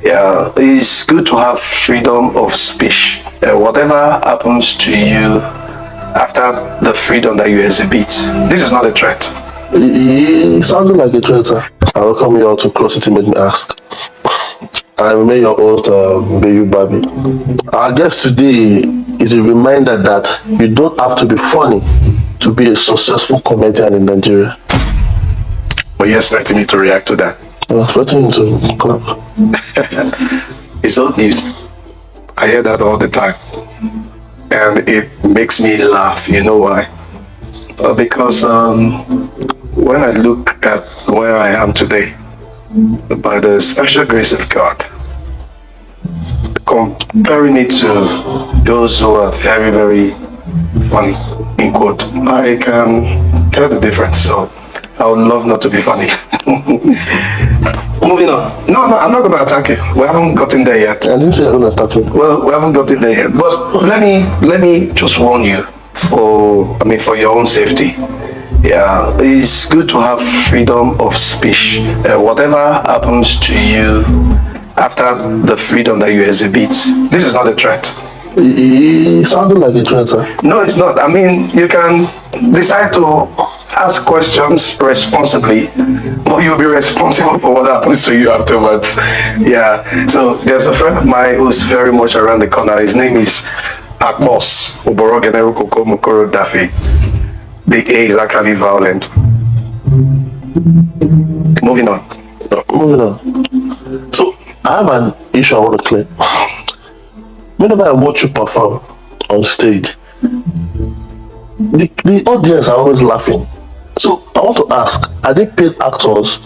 Yeah, it's good to have freedom of speech. Whatever happens to you after the freedom that you exhibit, this is not a threat. He sounded like a traitor. I welcome you all to Closity Made Me Ask. I remain your host, Isbae U. Our guest today is a reminder that you don't have to be funny to be a successful comedian in Nigeria. Were you expecting me to react to that? I'm expecting you to clap. It's old news. I hear that all the time. And it makes me laugh. You know why? Because when I look at where I am today, by the special grace of God, comparing it to those who are very, very funny, in quote, I can tell the difference. So I would love not to be funny. Moving on. No, I'm not going to attack you. We haven't gotten there yet. I didn't say I'm going to attack you. Well, we haven't gotten there yet. But let me just warn you for your own safety. Yeah, it's good to have freedom of speech. Whatever happens to you after the freedom that you exhibit, this is not a threat. He sounded like a traitor. No, it's not. I mean, you can decide to ask questions responsibly, but you'll be responsible for what happens to you afterwards. Yeah. So there's a friend of mine who's very much around the corner. His name is Akmos Oborogenerukoko Mokoro Daffy. The A is actually violent. Moving on. Moving on. So I have an issue I want to clear. Whenever I watch you perform on stage, the audience are always laughing. So I want to ask, are they paid actors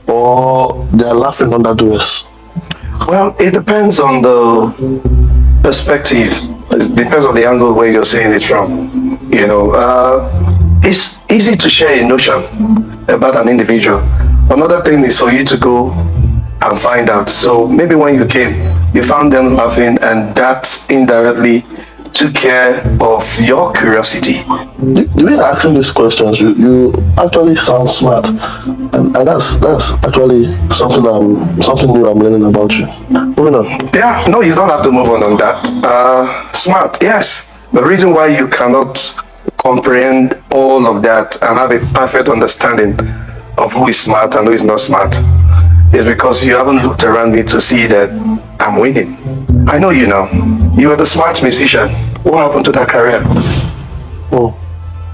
or they are laughing under duress? Well, it depends on the perspective. It depends on the angle where you're seeing it from. You know, it's easy to share a notion about an individual. Another thing is for you to go and find out. So maybe when you came, you found them laughing, and that indirectly took care of your curiosity. The way asking these questions, you actually sound smart, and that's actually something new I'm learning about you. Moving on. Yeah, no, you don't have to move on that. Smart, yes. The reason why you cannot comprehend all of that and have a perfect understanding of who is smart and who is not smart is because you haven't looked around me to see that I'm winning. I know you know. You are the smart musician. What happened to that career? Oh.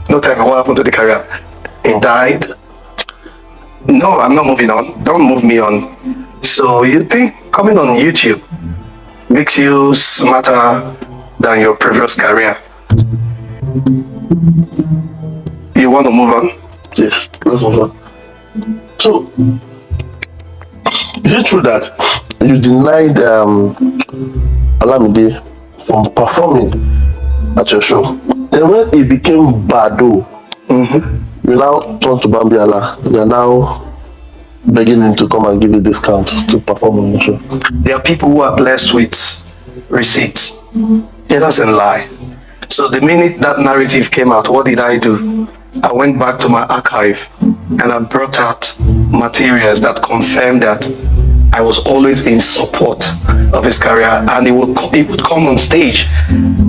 No, tell me, what happened to the career? It died? No, I'm not moving on. Don't move me on. So you think coming on YouTube makes you smarter than your previous career? You want to move on? Yes, let's move on. So, is it true that you denied Alamide from performing at your show? Then when it became Bado, you now turn to Bambiala. You are now begging him to come and give you a discount to perform on the show. There are people who are blessed with receipts. It doesn't lie. So the minute that narrative came out, what did I do? I went back to my archive and I brought out materials that confirmed that I was always in support of his career, and he would come on stage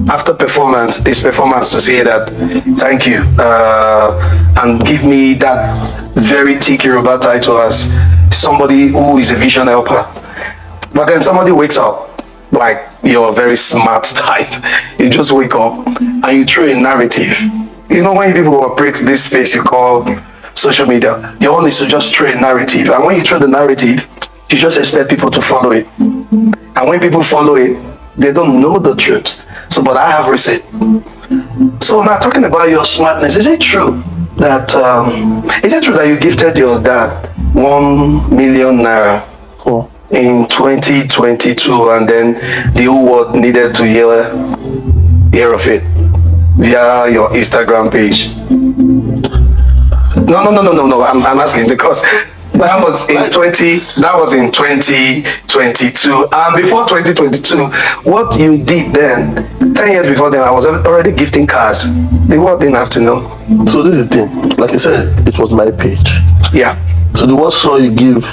after his performance to say that thank you and give me that very thick Yoruba title as somebody who is a vision helper. But then somebody wakes up like you're a very smart type. You just wake up and you throw a narrative. You know, when people operate this space you call social media, your own is to just throw a narrative, and when you throw the narrative, you just expect people to follow it. And when people follow it, they don't know the truth. So, but I have receipt. So now talking about your smartness, is it true that you gifted your dad 1 million naira in 2022, and then the whole world needed to hear of it via your Instagram page? No. I'm asking because that was in 2022, and before 2022, what you did then, 10 years before then, I was already gifting cars. The world didn't have to know. So this is the thing. Like I said, it was my page. Yeah. So the world saw you give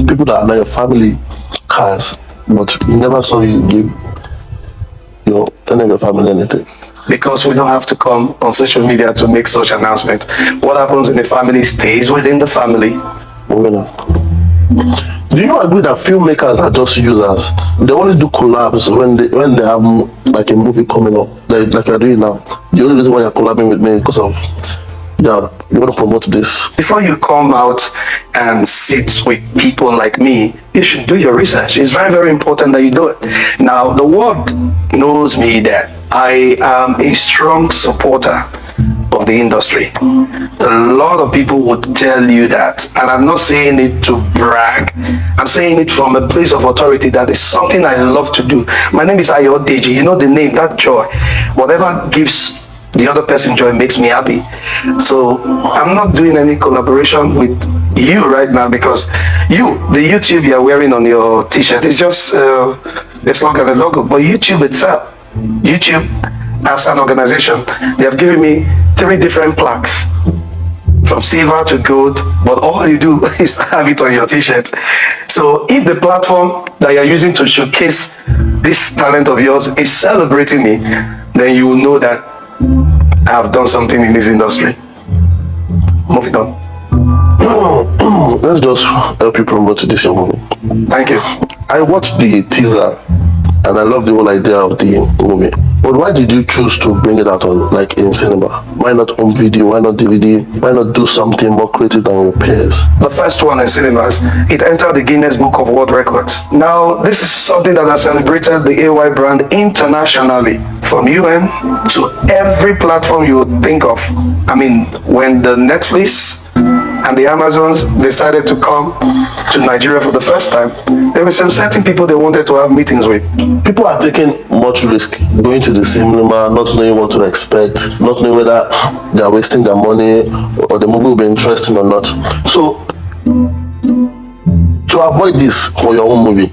people that are not your family cars, but we never saw you give any of your family anything. Because we don't have to come on social media to make such announcement. What happens in the family stays within the family. Moving on. Do you agree that filmmakers are just users? They only do collabs when they have like a movie coming up, like you're doing now. The only reason why you're collabing with me because of you want to promote this. Before you come out and sit with people like me, you should do your research. It's very, very important that you do it. Now, the world knows me that I am a strong supporter of the industry. A lot of people would tell you that, and I'm not saying it to brag. I'm saying it from a place of authority that is something I love to do. My name is Ayodeji. You know the name, that joy. Whatever gives the other person joy makes me happy. So I'm not doing any collaboration with you right now because the YouTube you're wearing on your t-shirt is just it's not a logo, but YouTube itself, YouTube as an organization, they have given me 3 different plaques from silver to gold, but all you do is have it on your t-shirt. So if the platform that you're using to showcase this talent of yours is celebrating me, then you will know that I have done something in this industry. Moving on. Let's just help you promote this movie. Thank you. I watched the teaser and I love the whole idea of the movie. But why did you choose to bring it out on like in cinema? Why not home video? Why not DVD? Why not do something more creative than your peers? The first one in cinemas, it entered the Guinness Book of World Records. Now, this is something that has celebrated the AY brand internationally, from UN to every platform you would think of. I mean, when the Netflix and the Amazons decided to come to Nigeria for the first time, there were some certain people they wanted to have meetings with. People are taking much risk going to the cinema, not knowing what to expect, not knowing whether they are wasting their money or the movie will be interesting or not. So, to avoid this for your own movie,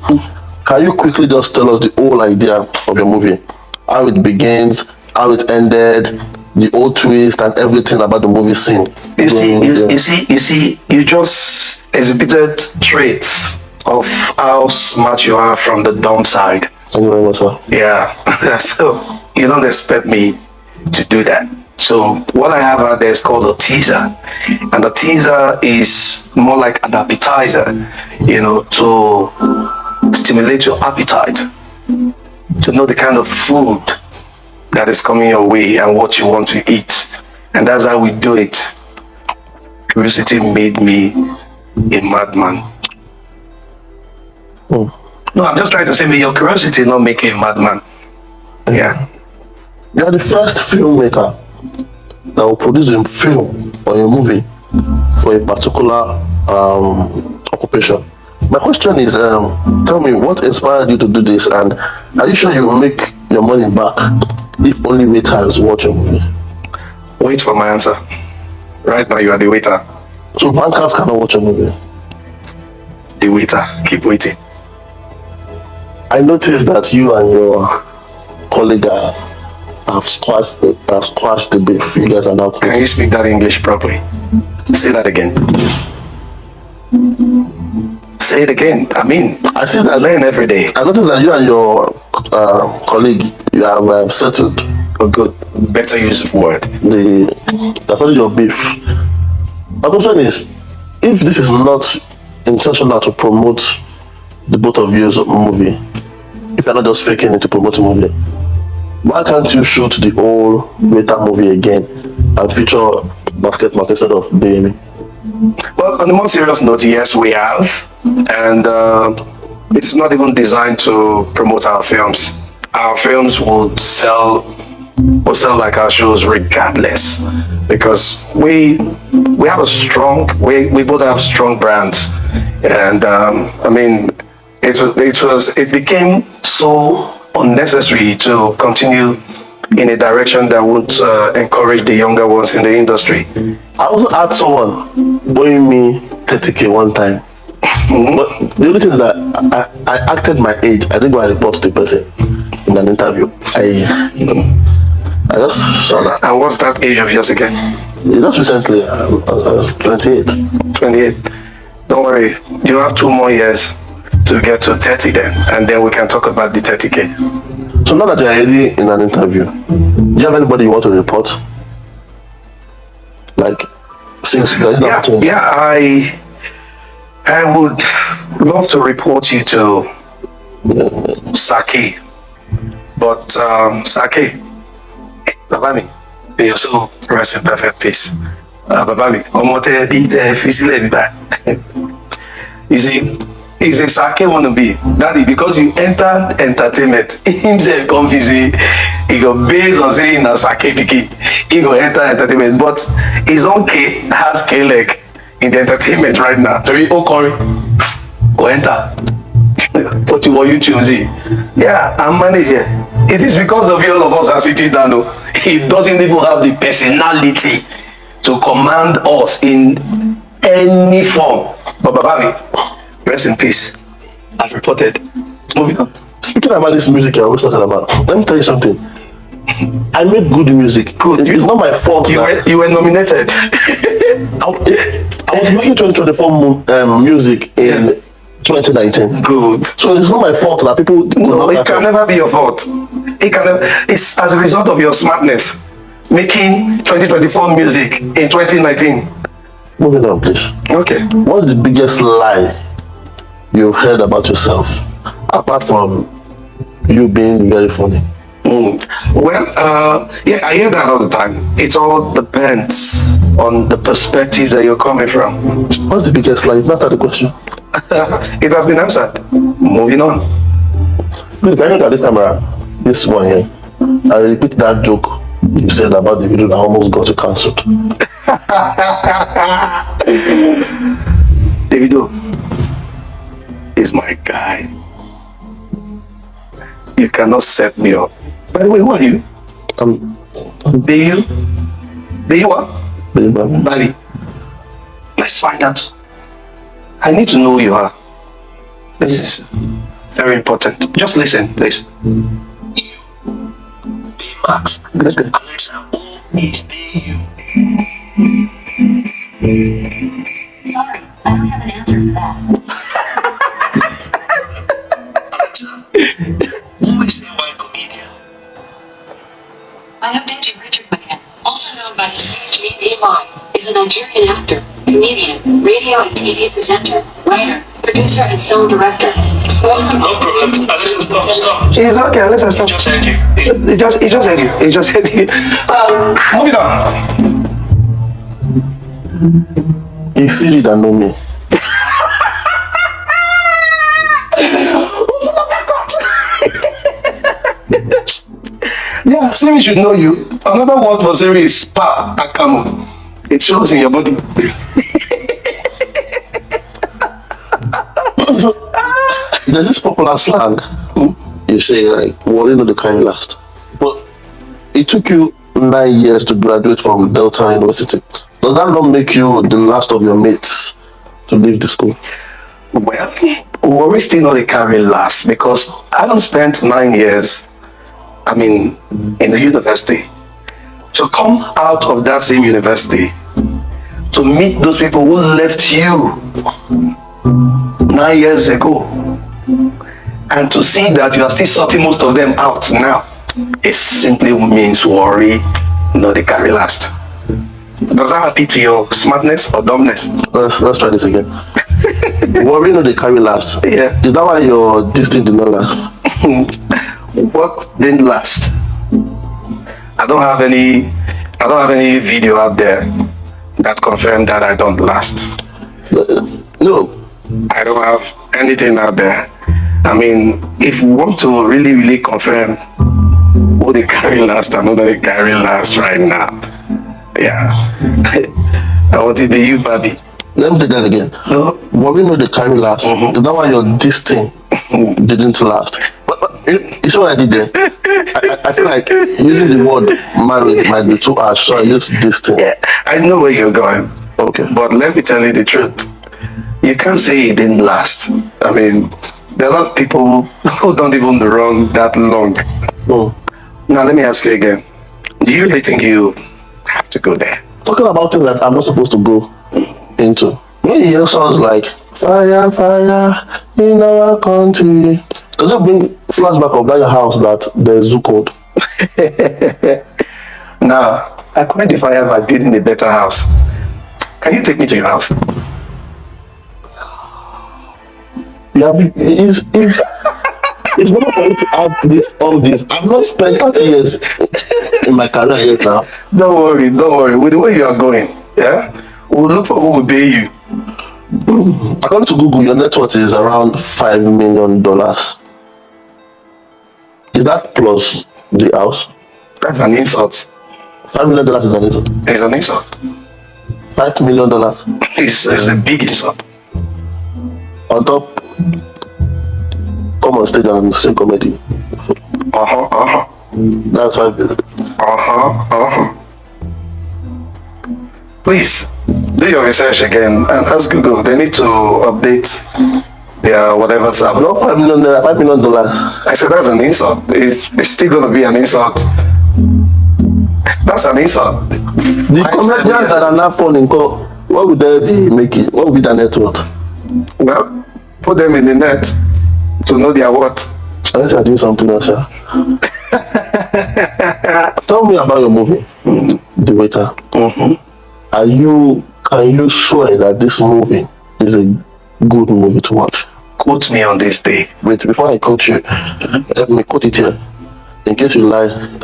can you quickly just tell us the whole idea of your movie? How it begins, how it ended, the old twist and everything about the movie scene. You see, you just exhibited traits of how smart you are from the dumb side. Thank you very much, sir. Yeah, so you don't expect me to do that. So what I have out there is called a teaser, and the teaser is more like an appetizer, to stimulate your appetite, to know the kind of food that is coming your way and what you want to eat. And that's how we do it. Curiosity made me a madman. No, I'm just trying to say, may your curiosity not make you a madman. Yeah. You are the first filmmaker that will produce a film or a movie for a particular occupation. My question is, tell me what inspired you to do this, and are you sure you will make your money back if only waiters watch your movie? Wait for my answer. Right now you are the waiter. So bankers cannot watch a movie? The waiter, keep waiting. I noticed that you and your colleague have squashed the beef. You guys are now cooking. Can you speak that English properly? Say that again. Say it again. I mean, I see that. I learn every day. I noticed that you and your colleague, you have settled. Oh, good. Better use of word. That's not your beef. My question is, if this is not intentional to promote the both of you's movie, if you're not just faking it to promote a movie, why can't you shoot the whole waiter movie again and feature basket market instead of BME? Well, on a more serious note, yes, we have. And it is not even designed to promote our films. Our films will sell like our shows regardless, because we have a strong, we both have strong brands. And I mean, it became so unnecessary to continue in a direction that would encourage the younger ones in the industry. I also had someone owing me 30K one time. But the only thing is that I acted my age. I didn't go and report to the person in an interview. I just saw that. And what's that age of yours again? Just recently, 28. 28. Don't worry, you have 2 more years to get to 30 then, and then we can talk about the 30K. So now that you're already in an interview, do you have anybody you want to report? Like, since you got the opportunity. Yeah, I would love to report you to Sake, but Sake, Babami, you're so rest in perfect peace. Babami, Omote Bite Fisile Biba. You see, he's a Sake wannabe. Daddy, because you entered entertainment, himself come visit, he go based on saying a Sake Piki, he go enter entertainment, but his own K has K leg in the entertainment right now. To be Okori, go enter. What you want you choosing? Yeah, I'm manager. It is because of you all of us are sitting down. No, he doesn't even have the personality to command us in any form. But Babami, rest in peace. I've reported. Moving on. Speaking about this music I was talking about, let me tell you something. I make good music. Good. It's not my fault. You were nominated. I was making 2024 music in 2019. Good. So it's not my fault that people. No, it can never be your fault. It can never. It's as a result of your smartness making 2024 music in 2019. Moving on, please. Okay. What's the biggest lie you've heard about yourself, apart from you being very funny? Well, yeah, I hear that all the time. It all depends on the perspective that you're coming from. What's the biggest lie? You've not had the question. It has been answered. Moving on. Please, can you look at this camera? This one here. I repeat that joke you said about the video that almost got you cancelled. Davido is my guy. You cannot set me up. By the way, who are you? Isbae U what? Bali. Let's find out. I need to know who you are. This is very important. Just listen, please. Max. Good. Alexa, who is you? Sorry, I don't have an answer for that. Alexa, who is a white comedian? I update you, Richard McCann, also known by his stage name Isbae, is a Nigerian actor, comedian, radio and TV presenter, writer, producer, and film director. No problem. Alexa, stop. It's okay, let's stop. Just heard you. It just said you. It just said you. Moving on. It's Siri that know me. Yeah, Siri should know you. Another word for Siri is pap and camo. It shows in your body. There's this popular slang. You say like, worry no the carry last. But it took you 9 years to graduate from Delta University. Does that not make you the last of your mates to leave the school? Well, worry still not a carry last because I don't spend 9 years, in the university. To come out of that same university, to meet those people who left you 9 years ago, and to see that you are still sorting most of them out now, it simply means worry not the carry last. Does that appeal to your smartness or dumbness? Let's try this again. Worry no they carry last. Yeah. Is that why your this thing did not last? What didn't last? I don't have any video out there that confirm that I don't last. No. I don't have anything out there. If we want to really confirm who they carry last, I know that they carry last right now. Yeah. I want to be you, Bobby. Let me take that again. No? Worry no they carry last. Is that why your this thing didn't last? But you see what I did there? I feel like using the word married might be too harsh, so I use this thing. Yeah, I know where you're going. Okay. But let me tell you the truth. You can't say it didn't last. There are a lot of people who don't even run that long. No. Now let me ask you again. Do you really think you have to go there? Talking about things that I'm not supposed to go into. When you hear sounds like Fire, fire in our country. Does it bring flashback of that your house that there's zoo code? Now, I quite the fire by building a better house. Can you take me to your house? You have it's not for you to have all this. I've not spent 30 years in my career yet now. Don't worry. With the way you are going, yeah, we'll look for who will pay you. According to Google, your net worth is around $5 million. Is that plus the house? That's an insult. $5 million is an insult. It's an insult. $5 million. It's a big insult. On top, come on stage and sing comedy. That's $5 million. Please do your research again and ask Google. They need to update their whatever server. Not $5 million, $5 million. I said that's an insult. It's still gonna be an insult. That's an insult. The comedians that are not falling, what would they be making? What would be their net worth? Well, put them in the net to know their worth. Unless you are doing something else. Tell me about your movie, The Waiter. Can you swear that this movie is a good movie to watch? Quote me on this day. Wait, before I quote you, let me quote it here. In case you lie.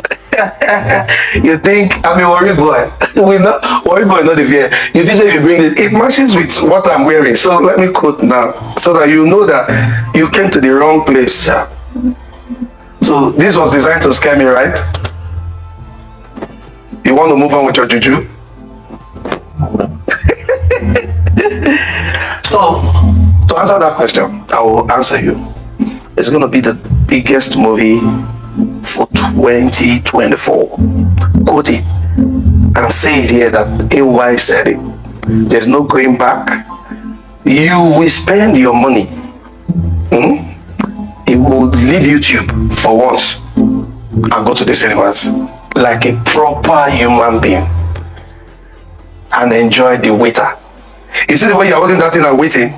You think I'm a worry boy? We not worry boy, not the fear. If you say you bring it matches with what I'm wearing. So let me quote now, so that you know that you came to the wrong place, sir. So this was designed to scare me, right? You want to move on with your juju? So, to answer that question, I will answer you. It's going to be the biggest movie for 2024. Quote it and say it here that AY said it. There's no going back. You will spend your money. It will leave YouTube for once and go to the cinemas like a proper human being and enjoy The Waiter. You see the way you're holding that thing and waiting?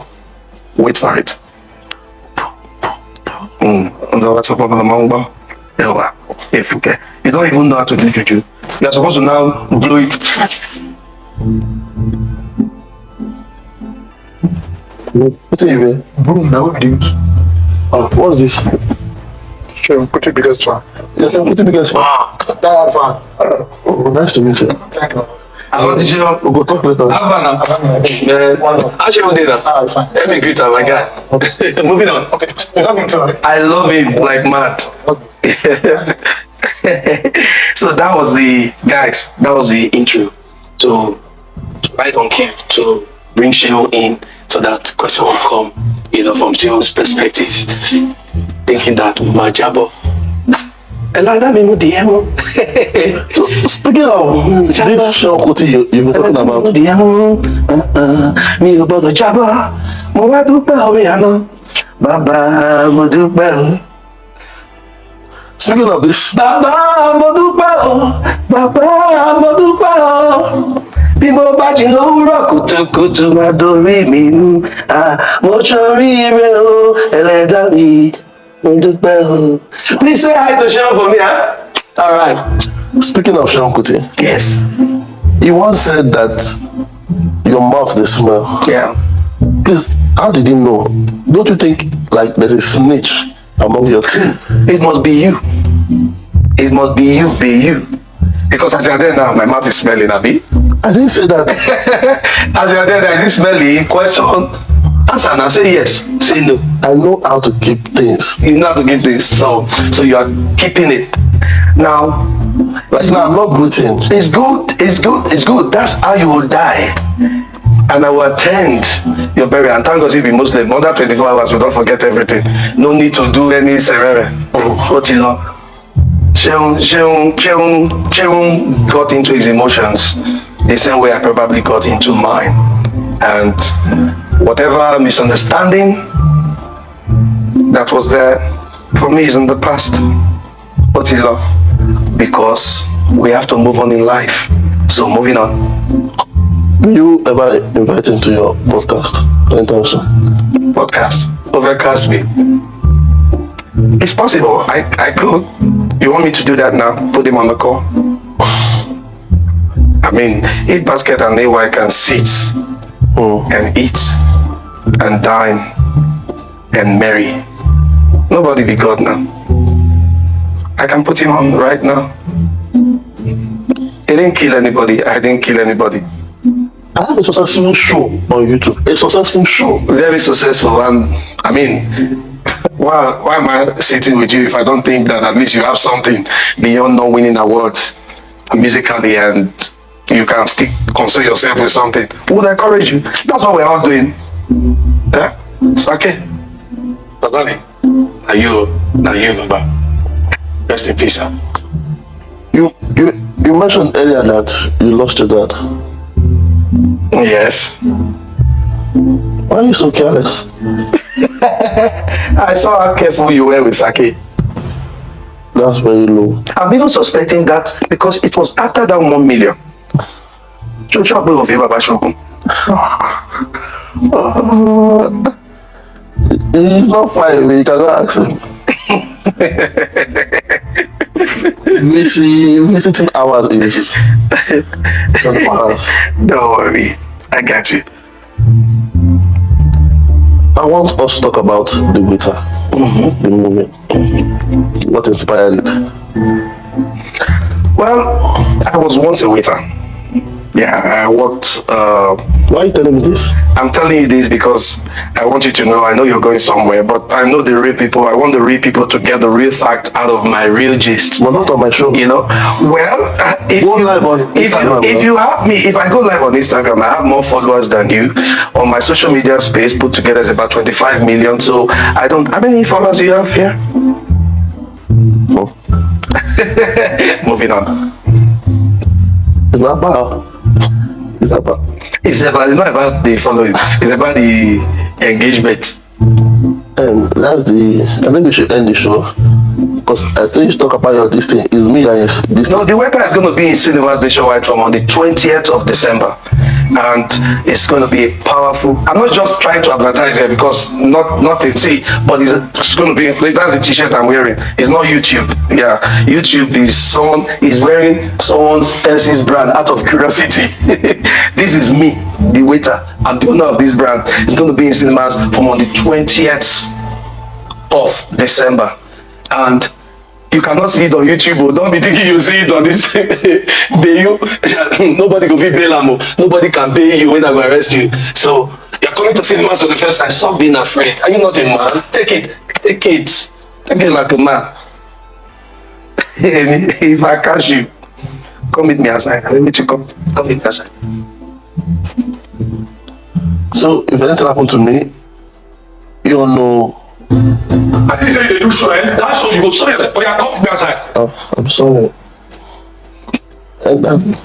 Wait for it. You don't even know how to do juju. You're supposed to now blow it. What are you doing? Broom, now what do you use? Oh, what's this? Sure, put your biggest fan. Yes, I'm putting biggest fan. That fan. Oh, nice to meet you. Thank you. I want to show you. We'll go talk later. How should we do that? It's fine. Let me greet her, my guy. Moving on. Okay, you're not going to. I love him like mad. So that was the intro to right on cue to bring Sheo in so that question will come, from Sheo's perspective, thinking that Majabo. So, speaking of this show you've been talking about, speaking of this, bí mo bá jí lówùúrọ̀ kùtùkùtù máa dorí mi mú mo ṣoríire o ẹlẹ́dàá mi mo dúpẹ́ o. Please say hi to Sean for me, huh? All right. speaking of Sean Kuti, Yes. he once said that your mouth they smell. Yeah. Please, how did he know? Don't you think like there's a snitch among your team? It must be you. It must be you. Because as you are there now, my mouth is smelling, Abi. I didn't say that. As you are there, is it smelling? Question. Answer now. Say yes. Say no. I know how to keep things. You know how to give this. So you are keeping it. Now, Like now, I'm not breathing. it's good. That's how you will die. And I will attend your burial. And thank God if you're Muslim, under 24 hours, we don't forget everything. No need to do any serere. What you know? Sheung got into his emotions the same way I probably got into mine. And whatever misunderstanding that was there for me is in the past. But you know, because we have to move on in life. So moving on. Will you ever invite him to your podcast anytime soon? podcast. Overcast me. It's possible. I could. You want me to do that now? Put him on the call? I mean, if Basket and AY can sit and eat and dine and marry, nobody be God now. I can put him on right now. He didn't kill anybody. I didn't kill anybody. I have a successful show on YouTube. A successful show. Very successful. And I mean, why am I sitting with you if I don't think that at least you have something beyond not winning awards musically and you can still console yourself with something? Would encourage you. That's what we're all doing. Yeah? It's okay. Babani, now you, Baba. Rest in peace, sir. You mentioned earlier that you lost your dad. Yes. Why are you so careless? I saw how careful you were with Sake. That's very low. I'm even suspecting that because it was after that 1 million. He's not fine. You cannot ask him. Visiting hours is 24 hours. Don't worry, I got you. I want us to talk about the waiter, the movie. What inspired it? Well, I was once a waiter. Yeah, I worked. Why are you telling me this? I'm telling you this because I want you to know. I know you're going somewhere, but I know the real people. I want the real people to get the real facts out of my real gist. But not on my show. You know, well, if you have me, if I go live on Instagram, I have more followers than you. On my social media space put together is about 25 million. So I don't. How many followers do you have here? Oh. Moving on. It's not bad. It's not bad. It's not about the following. It's about the engagement. And I think we should end the show. Because I think you should talk about this thing. It's me and this No, thing. the weather is going to be in cinemas nationwide from on the 20th of December. And it's going to be powerful. I'm not just trying to advertise here because not in see, but it's going to be, that's the t-shirt I'm wearing. It's not YouTube. Yeah, YouTube is someone is wearing someone else's brand out of curiosity. This is me, the waiter. I'm the owner of this brand. It's going to be in cinemas from on the 20th of December. And you cannot see it on YouTube. Oh. Don't be thinking you see it on this. Nobody will be bail. Nobody can bail you when I will arrest you. So you're coming to cinemas for the first time. Stop being afraid. Are you not a man? Take it. Take it like a man. If I catch you, come meet me outside. Let me to come meet me outside. So if anything happened to me, you don't know. I think say they do show, eh? That show you go show yourself, but you come meet me outside. Oh, I'm sorry. And